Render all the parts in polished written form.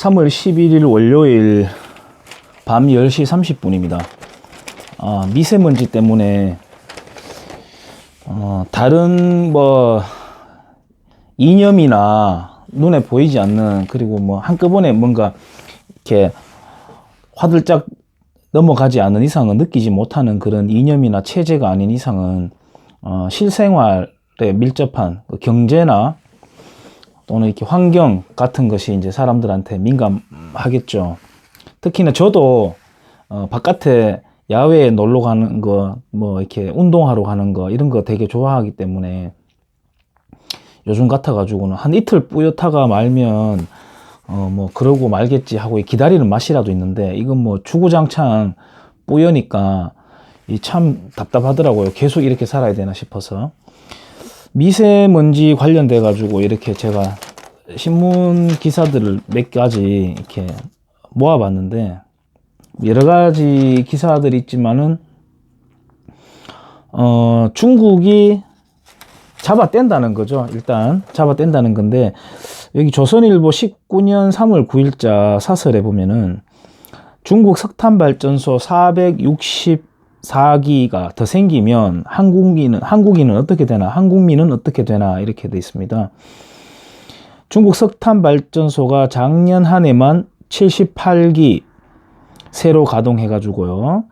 3월 11일 월요일 밤 10시 30분입니다. 미세먼지 때문에 다른 이념이나 눈에 보이지 않는, 그리고 한꺼번에 뭔가 이렇게 화들짝 넘어가지 않는 이상은 느끼지 못하는 그런 이념이나 체제가 아닌 이상은 실생활에 밀접한 경제나 또는 이렇게 환경 같은 것이 이제 사람들한테 민감하겠죠. 특히나 저도 바깥에 야외에 놀러 가는 거, 이렇게 운동하러 가는 거, 이런 거 되게 좋아하기 때문에 요즘 같아가지고는 한 이틀 뿌옇다가 말면 그러고 말겠지 하고 기다리는 맛이라도 있는데, 이건 주구장창 뿌여니까 참 답답하더라고요. 계속 이렇게 살아야 되나 싶어서. 미세먼지 관련돼 가지고 이렇게 제가 신문 기사들을 몇 가지 이렇게 모아봤는데, 여러 가지 기사들이 있지만은 중국이 잡아뗀다는 거죠. 일단 잡아뗀다는 건데, 여기 조선일보 19년 3월 9일자 사설에 보면은 중국 석탄발전소 464기가 더 생기면 한국인은 어떻게 되나, 한국민은 어떻게 되나, 이렇게 돼 있습니다. 중국 석탄발전소가 작년 한 해만 78기 새로 가동해 가지고요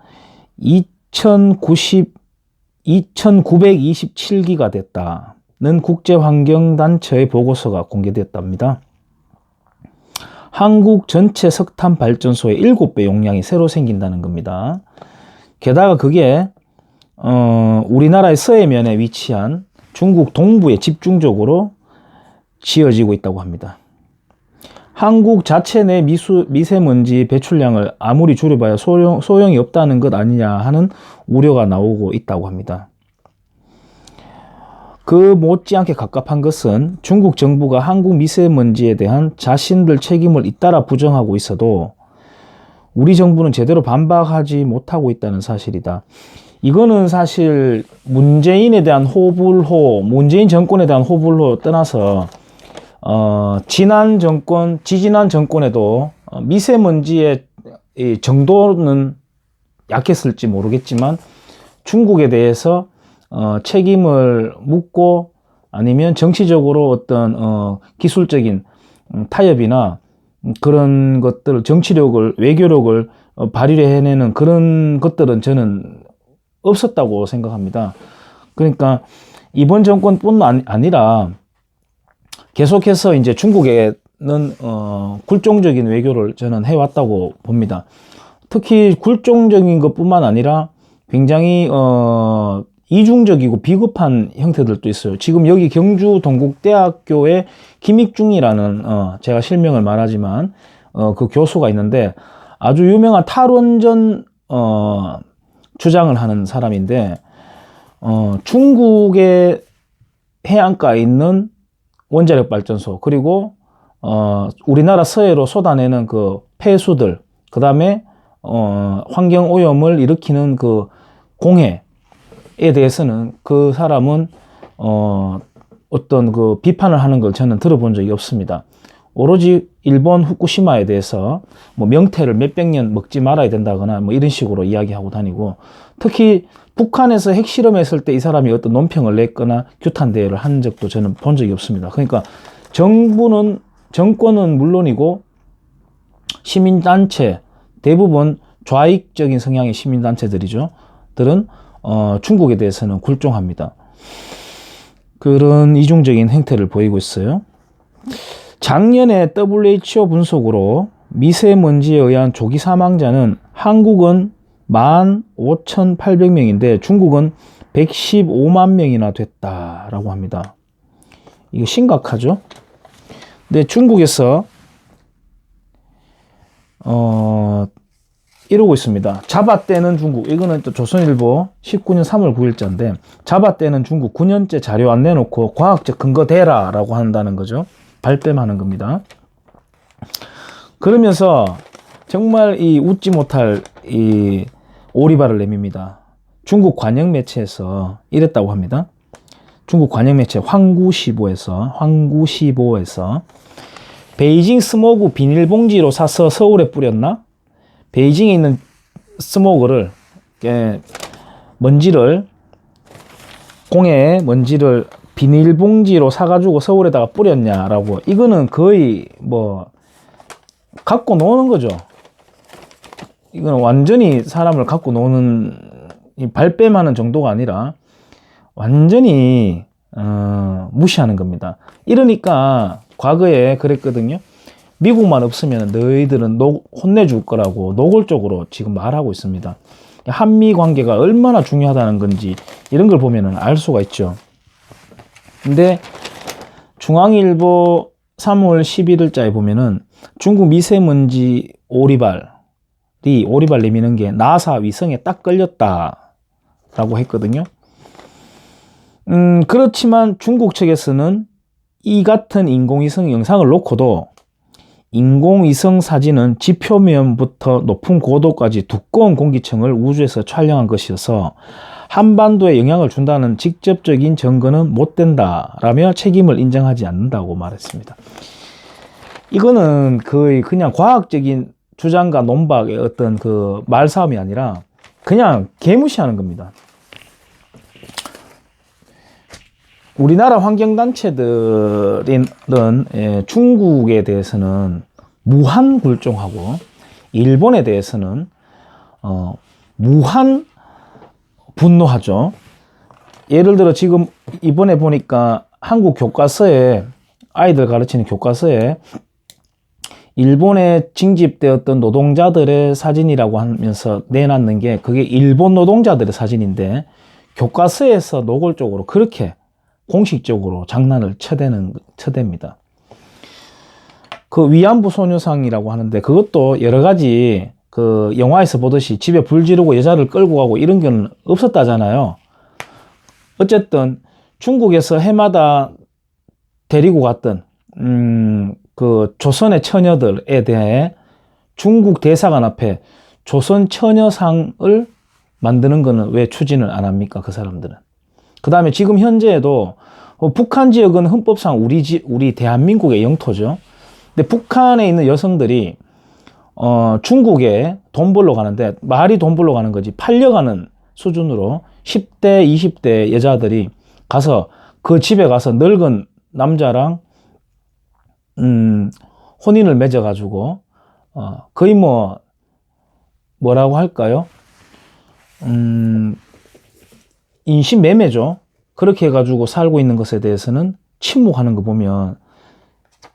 2927기가 됐다는 국제환경단체의 보고서가 공개됐답니다. 한국 전체 석탄발전소의 7배 용량이 새로 생긴다는 겁니다. 게다가 그게 우리나라의 서해면에 위치한 중국 동부에 집중적으로 지어지고 있다고 합니다. 한국 자체 내 미세먼지 배출량을 아무리 줄여봐야 소용이 없다는 것 아니냐 하는 우려가 나오고 있다고 합니다. 그 못지않게 갑갑한 것은 중국 정부가 한국 미세먼지에 대한 자신들 책임을 잇따라 부정하고 있어도 우리 정부는 제대로 반박하지 못하고 있다는 사실이다. 이거는 사실 문재인 정권에 대한 호불호 떠나서 지지난 정권에도 미세먼지의 정도는 약했을지 모르겠지만 중국에 대해서 책임을 묻고, 아니면 정치적으로 어떤 기술적인 타협이나 그런 것들, 정치력을, 외교력을 발휘를 해내는 그런 것들은 저는 없었다고 생각합니다. 그러니까 이번 정권뿐만 아니라 계속해서 이제 중국에는 굴종적인 외교를 저는 해왔다고 봅니다. 특히 굴종적인 것뿐만 아니라 굉장히 이중적이고 비겁한 형태들도 있어요. 지금 여기 경주 동국대학교에 김익중이라는 제가 실명을 말하지만 그 교수가 있는데, 아주 유명한 탈원전 주장을 하는 사람인데, 중국의 해안가에 있는 원자력 발전소, 그리고 우리나라 서해로 쏟아내는 그 폐수들, 그 다음에 환경 오염을 일으키는 그 공해에 대해서는 그 사람은 어떤 그 비판을 하는 걸 저는 들어본 적이 없습니다. 오로지 일본 후쿠시마에 대해서 명태를 몇백 년 먹지 말아야 된다거나 이런 식으로 이야기하고 다니고, 특히 북한에서 핵실험했을 때 이 사람이 어떤 논평을 냈거나 규탄 대회를 한 적도 저는 본 적이 없습니다. 그러니까 정권은 물론이고 시민단체, 대부분 좌익적인 성향의 시민단체들은 중국에 대해서는 굴종합니다. 그런 이중적인 행태를 보이고 있어요. 작년에 WHO 분석으로 미세먼지에 의한 조기 사망자는 한국은 15,800명인데 중국은 115만 명이나 됐다라고 합니다. 이거 심각하죠? 근데 중국에서 이러고 있습니다. 잡아떼는 중국. 이거는 또 조선일보 19년 3월 9일자인데, 잡아떼는 중국 9년째 자료 안 내놓고 과학적 근거 대라 라고 한다는 거죠. 발뺌하는 겁니다. 그러면서 정말 웃지 못할 오리발을 내밉니다. 중국 관영 매체에서 이랬다고 합니다. 중국 관영 매체 황구시보에서 베이징 스모그 비닐봉지로 사서 서울에 뿌렸나? 베이징에 있는 스모그를, 먼지를, 공해 먼지를 비닐봉지로 사가지고 서울에다가 뿌렸냐라고. 이거는 거의 뭐 갖고 노는 거죠. 이거는 완전히 사람을 갖고 노는, 발뺌하는 정도가 아니라 완전히 무시하는 겁니다. 이러니까 과거에 그랬거든요. 미국만 없으면 너희들은 혼내줄 거라고 노골적으로 지금 말하고 있습니다. 한미 관계가 얼마나 중요하다는 건지 이런 걸 보면 알 수가 있죠. 근데 중앙일보 3월 11일자에 보면은 중국 미세먼지 오리발 내미는 게 나사 위성에 딱 걸렸다라고 했거든요. 그렇지만 중국 측에서는 이 같은 인공위성 영상을 놓고도 인공위성 사진은 지표면부터 높은 고도까지 두꺼운 공기층을 우주에서 촬영한 것이어서 한반도에 영향을 준다는 직접적인 증거는 못 된다라며 책임을 인정하지 않는다고 말했습니다. 이거는 거의 그냥 과학적인 주장과 논박의 어떤 그 말싸움이 아니라 그냥 개무시하는 겁니다. 우리나라 환경단체들은 중국에 대해서는 무한 굴종하고 일본에 대해서는 무한 분노하죠. 예를 들어 지금 이번에 보니까 한국 교과서에, 아이들 가르치는 교과서에 일본에 징집되었던 노동자들의 사진이라고 하면서 내놨는 게 그게 일본 노동자들의 사진인데 교과서에서 노골적으로 그렇게 공식적으로 장난을 쳐댑니다. 그 위안부 소녀상이라고 하는데 그것도 여러 가지 그 영화에서 보듯이 집에 불 지르고 여자를 끌고 가고 이런 건 없었다잖아요. 어쨌든 중국에서 해마다 데리고 갔던 그 조선의 처녀들에 대해 중국 대사관 앞에 조선 처녀상을 만드는 거는 왜 추진을 안 합니까? 그 사람들은. 그 다음에 지금 현재에도 북한 지역은 헌법상 우리 대한민국의 영토죠. 근데 북한에 있는 여성들이 중국에 돈 벌러 가는데 말이 돈 벌러 가는 거지 팔려가는 수준으로 10대, 20대 여자들이 가서 그 집에 가서 늙은 남자랑 혼인을 맺어가지고 거의 뭐라고 할까요? 인신매매죠. 그렇게 해가지고 살고 있는 것에 대해서는 침묵하는 거 보면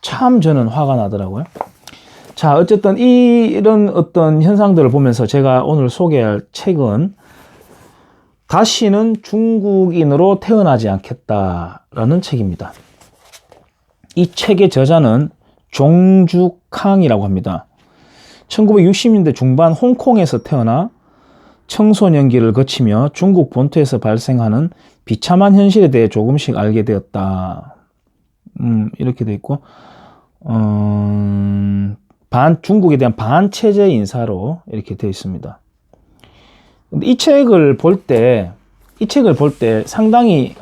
참 저는 화가 나더라고요. 자, 어쨌든 이런 어떤 현상들을 보면서 제가 오늘 소개할 책은 다시는 중국인으로 태어나지 않겠다라는 책입니다. 이 책의 저자는 종주캉이라고 합니다. 1960년대 중반 홍콩에서 태어나 청소년기를 거치며 중국 본토에서 발생하는 비참한 현실에 대해 조금씩 알게 되었다. 이렇게 돼 있고, 중국에 대한 반체제 인사로 이렇게 되어 있습니다. 근데 이 책을 볼 때 상당히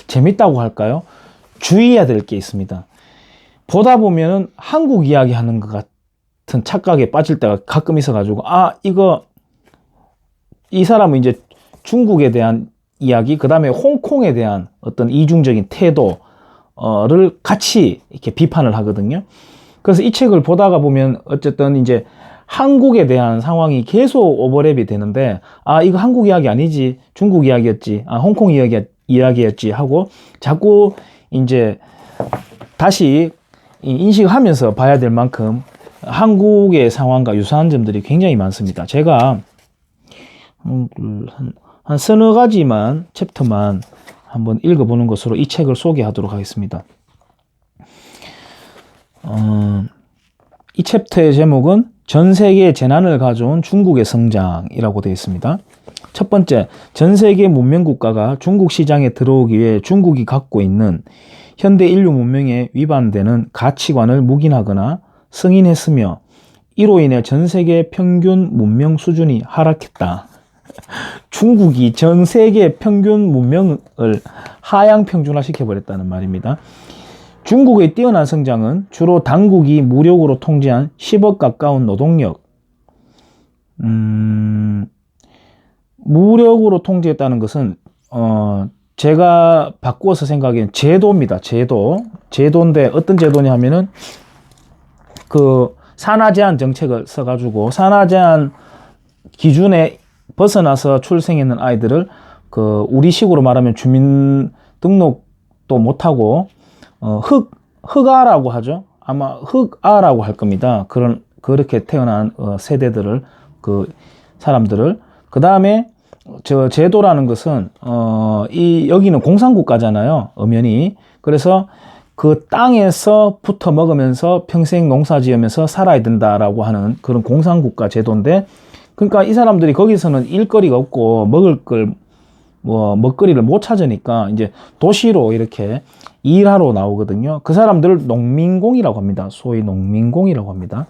재밌다고 할까요? 주의해야 될 게 있습니다. 보다 보면은 한국 이야기 하는 것 같은 착각에 빠질 때가 가끔 있어가지고, 이 사람은 이제 중국에 대한 이야기, 그 다음에 홍콩에 대한 어떤 이중적인 태도를 같이 이렇게 비판을 하거든요. 그래서 이 책을 보다가 보면 어쨌든 이제 한국에 대한 상황이 계속 오버랩이 되는데, 이거 한국 이야기 아니지, 중국 이야기였지, 홍콩 이야기였지 하고 자꾸 이제 다시 인식하면서 봐야 될 만큼 한국의 상황과 유사한 점들이 굉장히 많습니다. 제가 한 서너 가지만 챕터만 한번 읽어보는 것으로 이 책을 소개하도록 하겠습니다. 이 챕터의 제목은 전 세계에 재난을 가져온 중국의 성장이라고 되어 있습니다. 첫 번째, 전 세계 문명국가가 중국 시장에 들어오기 위해 중국이 갖고 있는 현대 인류 문명에 위반되는 가치관을 묵인하거나 승인했으며 이로 인해 전 세계 평균 문명 수준이 하락했다. 중국이 전 세계 평균 문명을 하향 평준화 시켜버렸다는 말입니다. 중국의 뛰어난 성장은 주로 당국이 무력으로 통제한 10억 가까운 노동력, 무력으로 통제했다는 것은 제가 바꾸어서 생각하기엔 제도입니다. 제도인데 어떤 제도냐 하면은 그 산하 제한 정책을 써가지고 산하 제한 기준에 벗어나서 출생했는 아이들을 그 우리식으로 말하면 주민 등록도 못하고 흑아라고 하죠. 아마 흑아라고 할 겁니다. 그렇게 태어난 세대들을 그 사람들을 그 다음에 저 제도라는 것은 여기는 공산국가잖아요. 엄연히. 그래서 그 땅에서 붙어 먹으면서 평생 농사 지으면서 살아야 된다라고 하는 그런 공산국가 제도인데, 그러니까 이 사람들이 거기서는 일거리가 없고 먹거리를 못 찾으니까 이제 도시로 이렇게 일하러 나오거든요. 그 사람들을 농민공이라고 합니다. 소위 농민공이라고 합니다.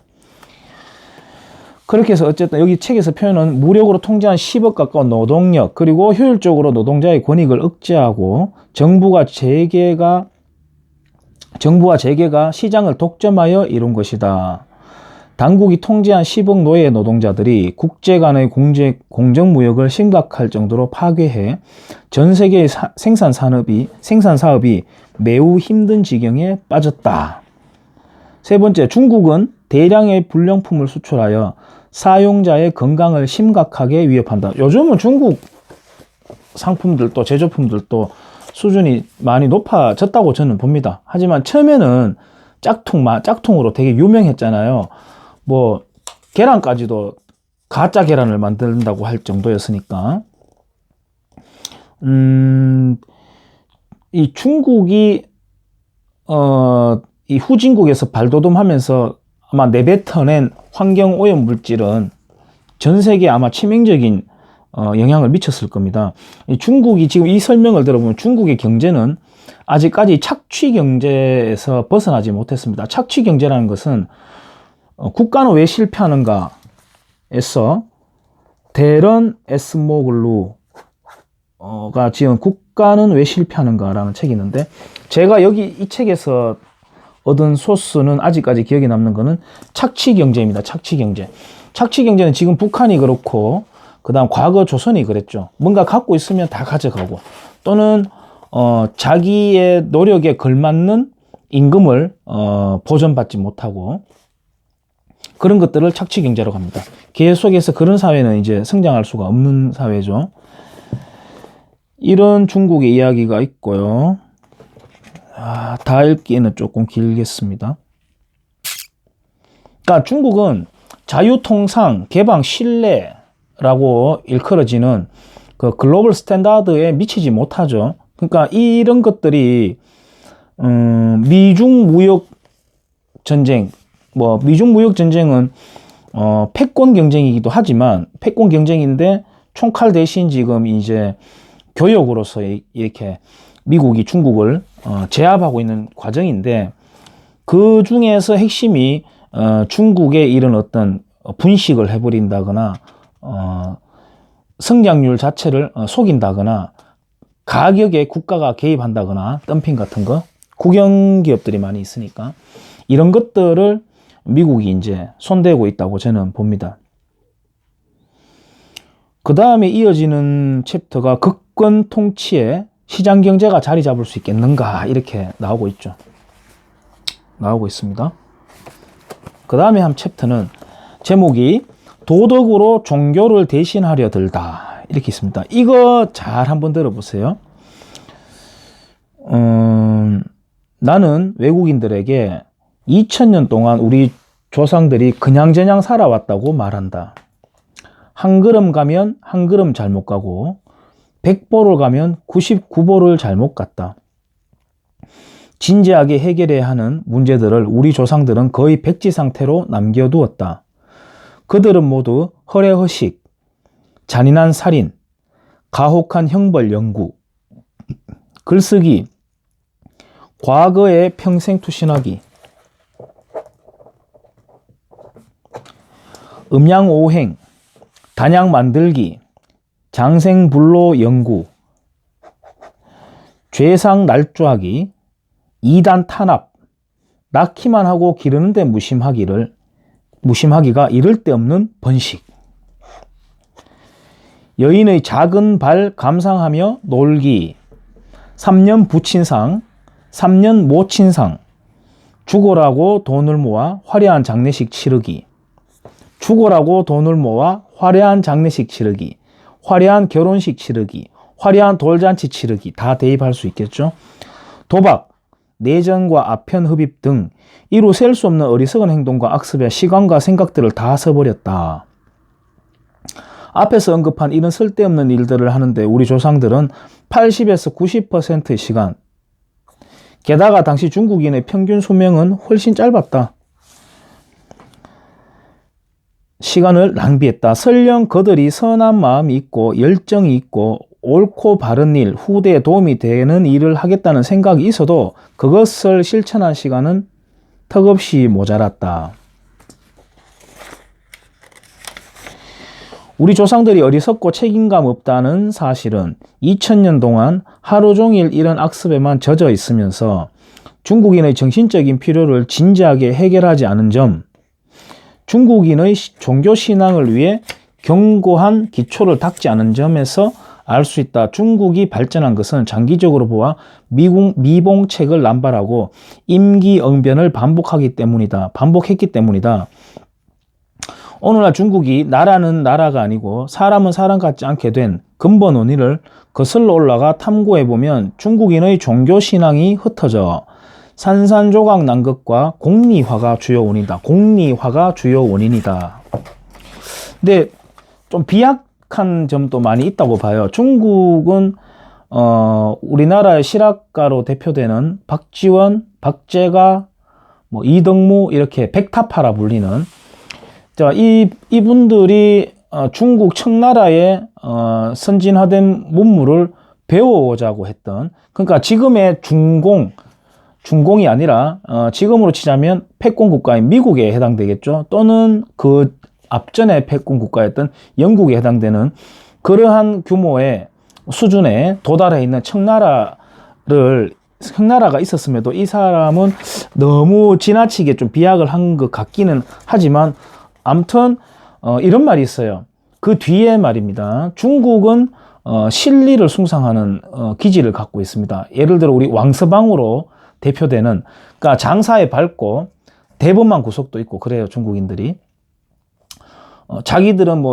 그렇게 해서 어쨌든 여기 책에서 표현은 무력으로 통제한 10억 가까운 노동력, 그리고 효율적으로 노동자의 권익을 억제하고 정부와 재계가 시장을 독점하여 이룬 것이다. 당국이 통제한 10억 노예 노동자들이 국제 간의 공정무역을 심각할 정도로 파괴해 전 세계의 생산 사업이 매우 힘든 지경에 빠졌다. 세 번째, 중국은 대량의 불량품을 수출하여 사용자의 건강을 심각하게 위협한다. 요즘은 중국 상품들도 제조품들도 수준이 많이 높아졌다고 저는 봅니다. 하지만 처음에는 짝퉁으로 되게 유명했잖아요. 뭐 계란까지도 가짜 계란을 만든다고 할 정도였으니까. 이 중국이 이 후진국에서 발돋움하면서 아마 내뱉어낸 환경 오염 물질은 전 세계에 아마 치명적인 영향을 미쳤을 겁니다. 중국이 지금 이 설명을 들어보면 중국의 경제는 아직까지 착취 경제에서 벗어나지 못했습니다. 착취 경제라는 것은 국가는 왜 실패하는가 에서 데런 에스모글루가 지은 국가는 왜 실패하는가라는 책이 있는데, 제가 이 책에서 얻은 소스는 아직까지 기억에 남는 거는 착취 경제입니다. 착취 경제는 지금 북한이 그렇고 그다음 과거 조선이 그랬죠. 뭔가 갖고 있으면 다 가져가고, 또는 자기의 노력에 걸맞는 임금을 보전받지 못하고, 그런 것들을 착취 경제라고 합니다. 계속해서 그런 사회는 이제 성장할 수가 없는 사회죠. 이런 중국의 이야기가 있고요. 다 읽기에는 조금 길겠습니다. 그러니까 중국은 자유통상, 개방, 신뢰라고 일컬어지는 그 글로벌 스탠다드에 미치지 못하죠. 그러니까 이런 것들이 미중 무역 전쟁은 패권 경쟁이기도 하지만, 패권 경쟁인데 총칼 대신 지금 이제 교역으로서 이렇게 미국이 중국을 제압하고 있는 과정인데, 그 중에서 핵심이 중국의 이런 어떤 분식을 해버린다거나 성장률 자체를 속인다거나 가격에 국가가 개입한다거나 덤핑 같은 거, 국영기업들이 많이 있으니까 이런 것들을 미국이 이제 손대고 있다고 저는 봅니다. 그 다음에 이어지는 챕터가 극권 통치에 시장 경제가 자리 잡을 수 있겠는가, 이렇게 나오고 있습니다. 그 다음에 한 챕터는 제목이 도덕으로 종교를 대신하려 들다, 이렇게 있습니다. 이거 잘 한번 들어보세요. 나는 외국인들에게 2000년 동안 우리 조상들이 그냥저냥 살아왔다고 말한다. 한 걸음 가면 한 걸음 잘못 가고 100보를 가면 99보를 잘못 갔다. 진지하게 해결해야 하는 문제들을 우리 조상들은 거의 백지 상태로 남겨두었다. 그들은 모두 허례허식, 잔인한 살인, 가혹한 형벌 연구, 글쓰기, 과거에 평생 투신하기, 음양오행, 단약 만들기, 장생불로 연구, 죄상 날조하기, 2단 탄압, 낳기만 하고 기르는데 무심하기가 이를 데 없는 번식. 여인의 작은 발 감상하며 놀기. 3년 부친상, 3년 모친상. 죽어라고 돈을 모아 화려한 장례식 치르기. 죽어라고 돈을 모아 화려한 장례식 치르기. 화려한 결혼식 치르기. 화려한 돌잔치 치르기. 다 대입할 수 있겠죠. 도박, 내전과 아편 흡입 등 이루 셀 수 없는 어리석은 행동과 악습에 시간과 생각들을 다 써버렸다. 앞에서 언급한 이런 쓸데없는 일들을 하는데 우리 조상들은 80에서 90%의 시간, 게다가 당시 중국인의 평균 수명은 훨씬 짧았다. 시간을 낭비했다. 설령 그들이 선한 마음이 있고 열정이 있고 옳고 바른 일, 후대에 도움이 되는 일을 하겠다는 생각이 있어도 그것을 실천한 시간은 턱없이 모자랐다. 우리 조상들이 어리석고 책임감 없다는 사실은 2000년 동안 하루 종일 이런 악습에만 젖어 있으면서 중국인의 정신적인 필요를 진지하게 해결하지 않은 점, 중국인의 종교 신앙을 위해 견고한 기초를 닦지 않은 점에서 알 수 있다. 중국이 발전한 것은 장기적으로 보아 미봉책을 남발하고 임기응변을 반복했기 때문이다. 오늘날 중국이 나라는 나라가 아니고 사람은 사람 같지 않게 된 근본 원인을 거슬러 올라가 탐구해보면 중국인의 종교신앙이 흩어져 산산조각 난 것과 공리화가 주요 원인이다. 공리화가 주요 원인이다. 근데 좀 비약한 점도 많이 있다고 봐요. 중국은 우리나라의 실학가로 대표되는 박지원, 박재가, 이덕무 이렇게 백타파라 불리는 자, 이분들이 중국 청나라의 선진화된 문물을 배워오자고 했던, 그러니까 지금의 중공이 아니라 지금으로 치자면 패권 국가인 미국에 해당되겠죠. 또는 그 앞전에 패권 국가였던 영국에 해당되는 그러한 규모의 수준에 도달해 있는 청나라가 있었음에도 이 사람은 너무 지나치게 좀 비약을 한 것 같기는 하지만 아무튼 이런 말이 있어요. 그 뒤에 말입니다. 중국은 실리를 숭상하는 기질을 갖고 있습니다. 예를 들어 우리 왕서방으로 대표되는, 그러니까 장사에 밝고 대범한 구석도 있고 그래요. 중국인들이 자기들은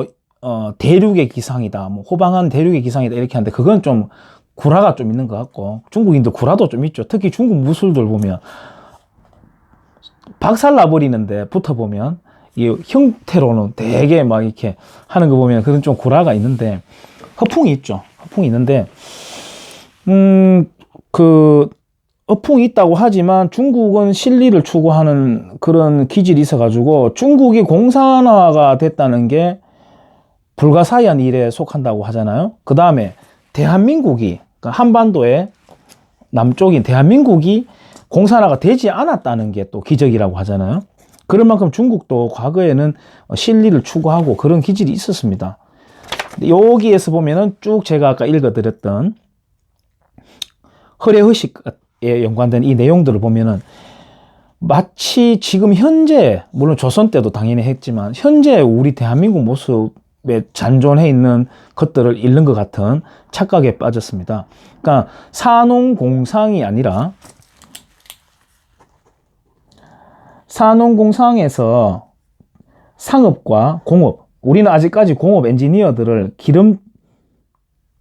대륙의 기상이다, 호방한 대륙의 기상이다 이렇게 하는데 그건 좀 구라가 좀 있는 것 같고, 중국인들 구라도 좀 있죠. 특히 중국 무술들 보면 박살 나버리는데 붙어보면 이 형태로는 되게 막 이렇게 하는 거 보면 그런 좀 구라가 있는데 허풍이 있죠. 허풍이 있는데 그 허풍이 있다고 하지만 중국은 실리를 추구하는 그런 기질이 있어가지고 중국이 공산화가 됐다는 게 불가사의한 일에 속한다고 하잖아요. 그 다음에 대한민국이, 그러니까 한반도의 남쪽인 대한민국이 공산화가 되지 않았다는 게 또 기적이라고 하잖아요. 그럴 만큼 중국도 과거에는 실리를 추구하고 그런 기질이 있었습니다. 여기에서 보면은 쭉 제가 아까 읽어드렸던 허례허식에 연관된 이 내용들을 보면은 마치 지금 현재, 물론 조선 때도 당연히 했지만 현재 우리 대한민국 모습에 잔존해 있는 것들을 읽는 것 같은 착각에 빠졌습니다. 그러니까 산업공상이 아니라 산업공상에서 상업과 공업, 우리는 아직까지 공업 엔지니어들을 기름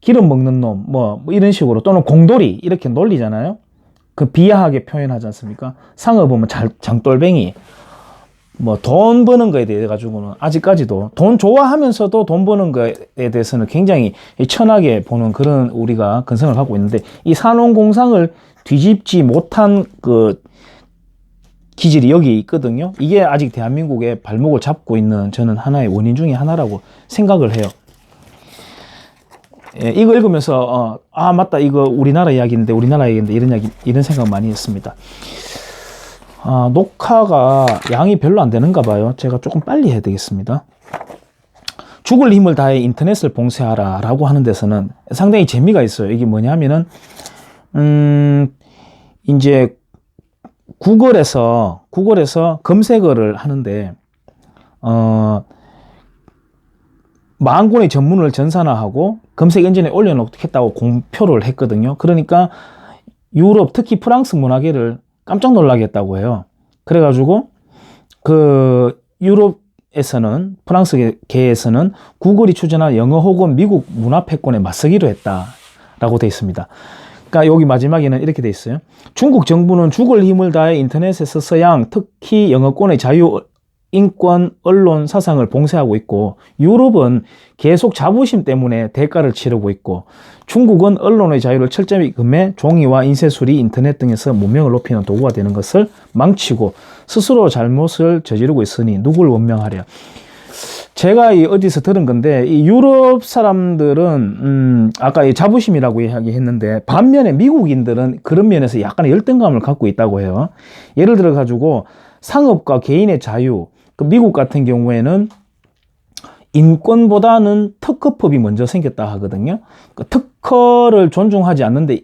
먹는 놈, 이런 식으로, 또는 공돌이, 이렇게 놀리잖아요. 그 비하하게 표현하지 않습니까? 상업은 장돌뱅이, 돈 버는 거에 대해 가지고는 아직까지도 돈 좋아하면서도 돈 버는 거에 대해서는 굉장히 천하게 보는 그런 우리가 근성을 갖고 있는데, 이 산업공상을 뒤집지 못한 그 기질이 여기 있거든요. 이게 아직 대한민국의 발목을 잡고 있는 저는 하나의 원인 중에 하나라고 생각을 해요. 예, 이거 읽으면서 맞다, 이거 우리나라 이야기인데 이런 생각 많이 했습니다. 녹화가 양이 별로 안 되는가 봐요. 제가 조금 빨리 해야 되겠습니다. 죽을 힘을 다해 인터넷을 봉쇄하라 라고 하는 데서는 상당히 재미가 있어요. 이게 뭐냐면은 이제 구글에서 검색어를 하는데, 40권의 전문을 전산화하고 검색 엔진에 올려놓겠다고 공표를 했거든요. 그러니까 유럽, 특히 프랑스 문화계를 깜짝 놀라게 했다고 해요. 그래가지고 그 유럽에서는, 프랑스계에서는 구글이 추진한 영어 혹은 미국 문화 패권에 맞서기로 했다라고 돼 있습니다. 그러니까 여기 마지막에는 이렇게 돼 있어요. 중국 정부는 죽을 힘을 다해 인터넷에서 서양, 특히 영어권의 자유, 인권, 언론, 사상을 봉쇄하고 있고, 유럽은 계속 자부심 때문에 대가를 치르고 있고, 중국은 언론의 자유를 철저히 금해 종이와 인쇄술이 인터넷 등에서 문명을 높이는 도구가 되는 것을 망치고 스스로 잘못을 저지르고 있으니 누굴 원명하랴. 제가 어디서 들은 건데, 이 유럽 사람들은 아까 이 자부심이라고 이야기했는데, 반면에 미국인들은 그런 면에서 약간의 열등감을 갖고 있다고 해요. 예를 들어 가지고 상업과 개인의 자유, 그 미국 같은 경우에는 인권보다는 특허법이 먼저 생겼다 하거든요. 그 특허를 존중하지 않는데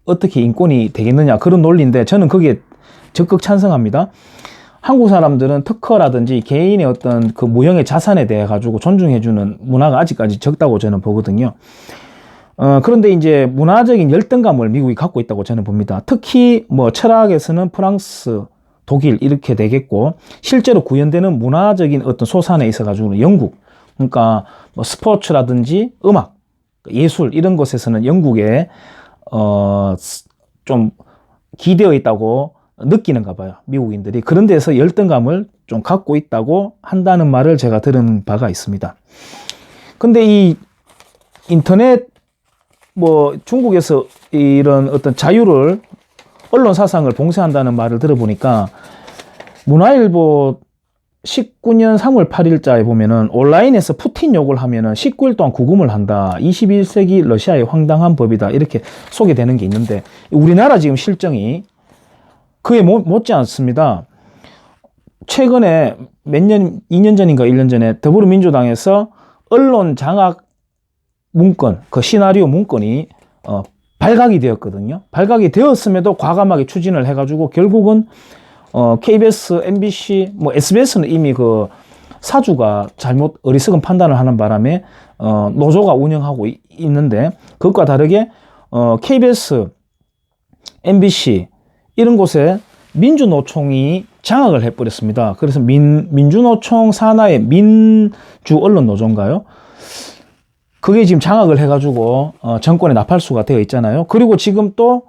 어떻게 인권이 되겠느냐, 그런 논리인데 저는 거기에 적극 찬성합니다. 한국 사람들은 특허라든지 개인의 어떤 그 무형의 자산에 대해 가지고 존중해주는 문화가 아직까지 적다고 저는 보거든요. 그런데 이제 문화적인 열등감을 미국이 갖고 있다고 저는 봅니다. 특히 뭐 철학에서는 프랑스, 독일 이렇게 되겠고, 실제로 구현되는 문화적인 어떤 소산에 있어 가지고는 영국, 그러니까 뭐 스포츠라든지 음악, 예술 이런 곳에서는 영국에 좀 기대어 있다고 느끼는가 봐요, 미국인들이. 그런 데서 열등감을 좀 갖고 있다고 한다는 말을 제가 들은 바가 있습니다. 근데 이 인터넷, 뭐 중국에서 이런 어떤 자유를, 언론 사상을 봉쇄한다는 말을 들어보니까, 문화일보 19년 3월 8일자에 보면은 온라인에서 푸틴 욕을 하면은 19일 동안 구금을 한다. 21세기 러시아의 황당한 법이다. 이렇게 소개되는 게 있는데, 우리나라 지금 실정이 그에 못지 않습니다. 최근에 2년 전인가 1년 전에 더불어민주당에서 언론 장악 문건, 그 시나리오 문건이 발각이 되었거든요. 발각이 되었음에도 과감하게 추진을 해가지고 결국은 KBS, MBC, 뭐 SBS는 이미 그 사주가 잘못 어리석은 판단을 하는 바람에 노조가 운영하고 있는데, 그것과 다르게 KBS, MBC 이런 곳에 민주노총이 장악을 해버렸습니다. 그래서 민주노총 산하의 민주언론노조인가요? 그게 지금 장악을 해가지고 정권의 나팔수가 되어 있잖아요. 그리고 지금 또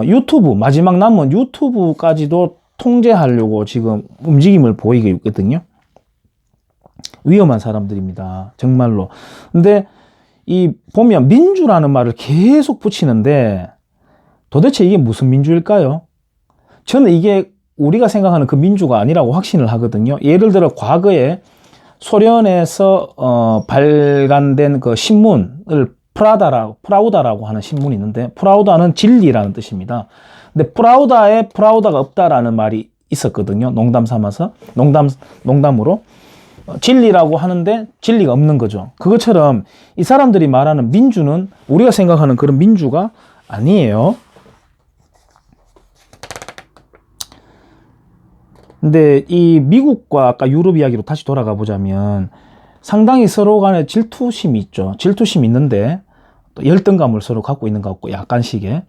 유튜브, 마지막 남은 유튜브까지도 통제하려고 지금 움직임을 보이고 있거든요. 위험한 사람들입니다, 정말로. 근데 이 보면 민주라는 말을 계속 붙이는데 도대체 이게 무슨 민주일까요? 저는 이게 우리가 생각하는 그 민주가 아니라고 확신을 하거든요. 예를 들어 과거에 소련에서 발간된 그 신문을 프라우다라고 하는 신문이 있는데, 프라우다는 진리라는 뜻입니다. 근데 프라우다에 프라우다가 없다라는 말이 있었거든요. 농담 삼아서, 농담으로 진리라고 하는데 진리가 없는 거죠. 그것처럼 이 사람들이 말하는 민주는 우리가 생각하는 그런 민주가 아니에요. 근데 이 미국과 아까 유럽 이야기로 다시 돌아가 보자면, 상당히 서로 간에 질투심이 있죠. 질투심이 있는데 또 열등감을 서로 갖고 있는 것 같고, 약간씩의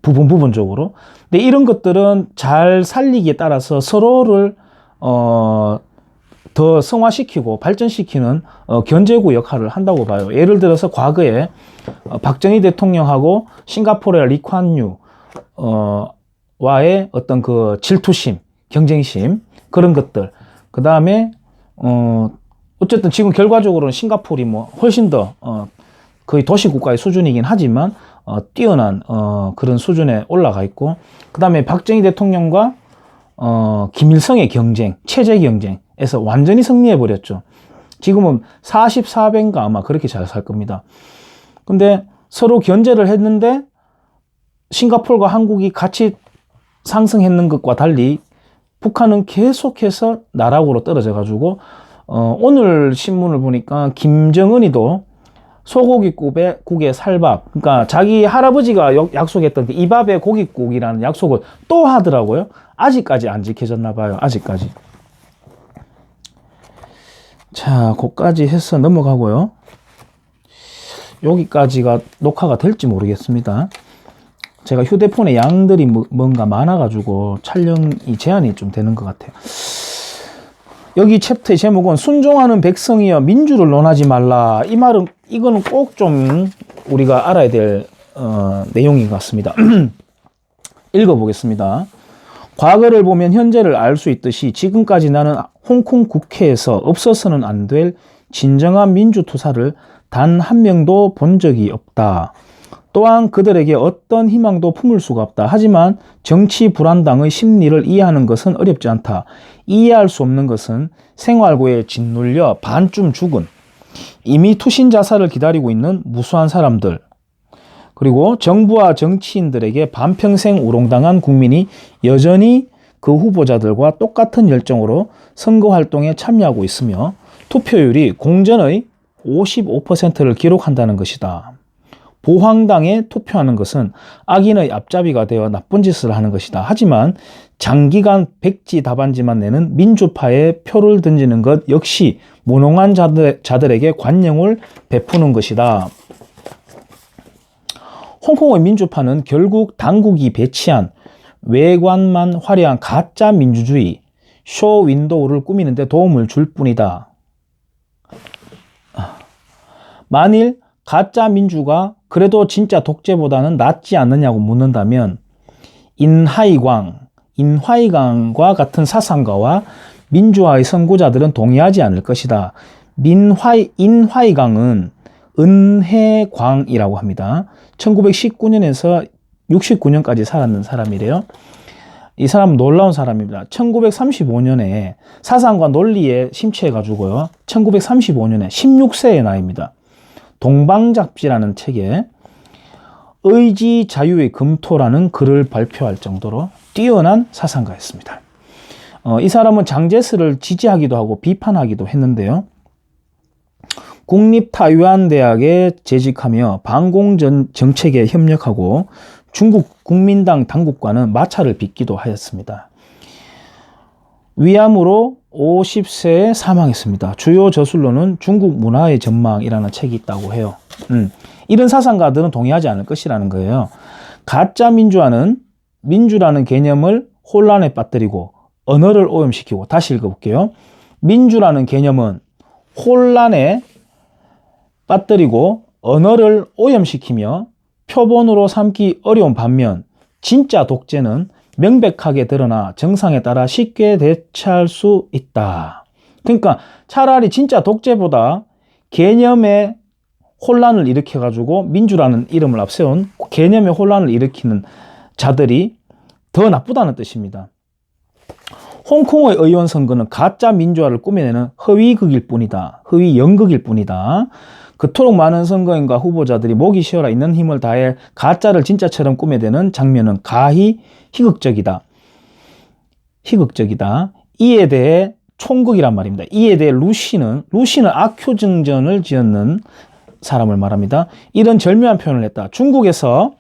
부분적으로. 근데 이런 것들은 잘 살리기에 따라서 서로를 더 성화시키고 발전시키는 견제구 역할을 한다고 봐요. 예를 들어서 과거에 박정희 대통령하고 싱가포르의 리콴유 와의 어떤 그 질투심, 경쟁심, 그런 것들. 그 다음에 어쨌든 지금 결과적으로는 싱가포르이 뭐 훨씬 더 거의 도시국가의 수준이긴 하지만 뛰어난 그런 수준에 올라가 있고, 그 다음에 박정희 대통령과 김일성의 경쟁, 체제 경쟁에서 완전히 승리해버렸죠. 지금은 44배인가 아마 그렇게 잘 살 겁니다. 근데 서로 견제를 했는데 싱가포르가 한국이 같이 상승했는 것과 달리 북한은 계속해서 나락으로 떨어져 가지고 오늘 신문을 보니까 김정은이도 소고기국에 살밥. 그러니까 자기 할아버지가 약속했던 이 밥에 고깃국이라는 약속을 또 하더라고요. 아직까지 안 지켜졌나 봐요. 아직까지. 자, 거기까지 해서 넘어가고요. 여기까지가 녹화가 될지 모르겠습니다. 제가 휴대폰에 양들이 뭔가 많아가지고 촬영이 제한이 좀 되는 것 같아요. 여기 챕터의 제목은 순종하는 백성이여 민주를 논하지 말라. 이 말은 이거는 꼭 좀 우리가 알아야 될 내용인 것 같습니다. 읽어보겠습니다. 과거를 보면 현재를 알 수 있듯이 지금까지 나는 홍콩 국회에서 없어서는 안 될 진정한 민주투사를 단 한 명도 본 적이 없다. 또한 그들에게 어떤 희망도 품을 수가 없다. 하지만 정치 불안당의 심리를 이해하는 것은 어렵지 않다. 이해할 수 없는 것은 생활고에 짓눌려 반쯤 죽은 이미 투신 자살을 기다리고 있는 무수한 사람들, 그리고 정부와 정치인들에게 반평생 우롱당한 국민이 여전히 그 후보자들과 똑같은 열정으로 선거활동에 참여하고 있으며 투표율이 공전의 55%를 기록한다는 것이다. 보황당에 투표하는 것은 악인의 앞잡이가 되어 나쁜 짓을 하는 것이다. 하지만 장기간 백지 답안지만 내는 민주파에 표를 던지는 것 역시 무능한 자들에게 관용을 베푸는 것이다. 홍콩의 민주파는 결국 당국이 배치한 외관만 화려한 가짜 민주주의, 쇼 윈도우를 꾸미는 데 도움을 줄 뿐이다. 만일 가짜 민주가 그래도 진짜 독재보다는 낫지 않느냐고 묻는다면 인화이광과 같은 사상가와 민주화의 선구자들은 동의하지 않을 것이다. 인화이광은 은혜광이라고 합니다. 1919년에서 69년까지 살았는 사람이래요. 이 사람은 놀라운 사람입니다. 1935년에 사상과 논리에 심취해가지고요. 1935년에 16세의 나이입니다. 동방잡지라는 책에 의지 자유의 금토라는 글을 발표할 정도로 뛰어난 사상가였습니다. 이 사람은 장제스를 지지하기도 하고 비판하기도 했는데요. 국립타이완대학에 재직하며 반공정책에 협력하고 중국 국민당 당국과는 마찰을 빚기도 하였습니다. 위암으로 50세에 사망했습니다. 주요 저술로는 중국 문화의 전망이라는 책이 있다고 해요. 이런 사상가들은 동의하지 않을 것이라는 거예요. 가짜 민주라는 개념을 혼란에 빠뜨리고 언어를 오염시키고, 다시 읽어볼게요. 민주라는 개념은 혼란에 빠뜨리고 언어를 오염시키며 표본으로 삼기 어려운 반면 진짜 독재는 명백하게 드러나 정상에 따라 쉽게 대처할 수 있다. 그러니까 차라리 진짜 독재보다 개념의 혼란을 일으켜가지고 민주라는 이름을 앞세운 개념의 혼란을 일으키는 자들이 더 나쁘다는 뜻입니다. 홍콩의 의원 선거는 가짜 민주화를 꾸며내는 허위극일 뿐이다. 허위 연극일 뿐이다. 그토록 많은 선거인과 후보자들이 목이 쉬어라 있는 힘을 다해 가짜를 진짜처럼 꾸며대는 장면은 가히 희극적이다. 이에 대해 총극이란 말입니다. 이에 대해 루시는 악효증전을 지었는 사람을 말합니다. 이런 절묘한 표현을 했다. 중국에서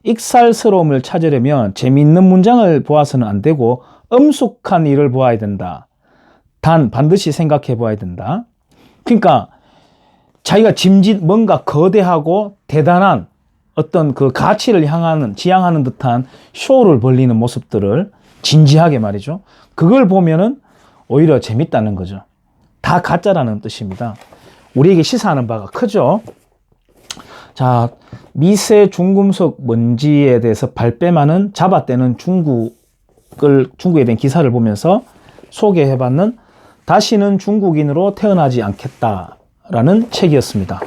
익살스러움을 찾으려면 재미있는 문장을 보아서는 안 되고 엄숙한 일을 보아야 된다. 반드시 생각해 보아야 된다. 그러니까 자기가 뭔가 거대하고 대단한 어떤 그 가치를 지향하는 듯한 쇼를 벌리는 모습들을 진지하게 말이죠. 그걸 보면은 오히려 재밌다는 거죠. 다 가짜라는 뜻입니다. 우리에게 시사하는 바가 크죠. 자, 미세 중금속 먼지에 대해서 발뺌하는 잡아떼는 중국에 대한 기사를 보면서 소개해봤는 다시는 중국인으로 태어나지 않겠다라는 책이었습니다.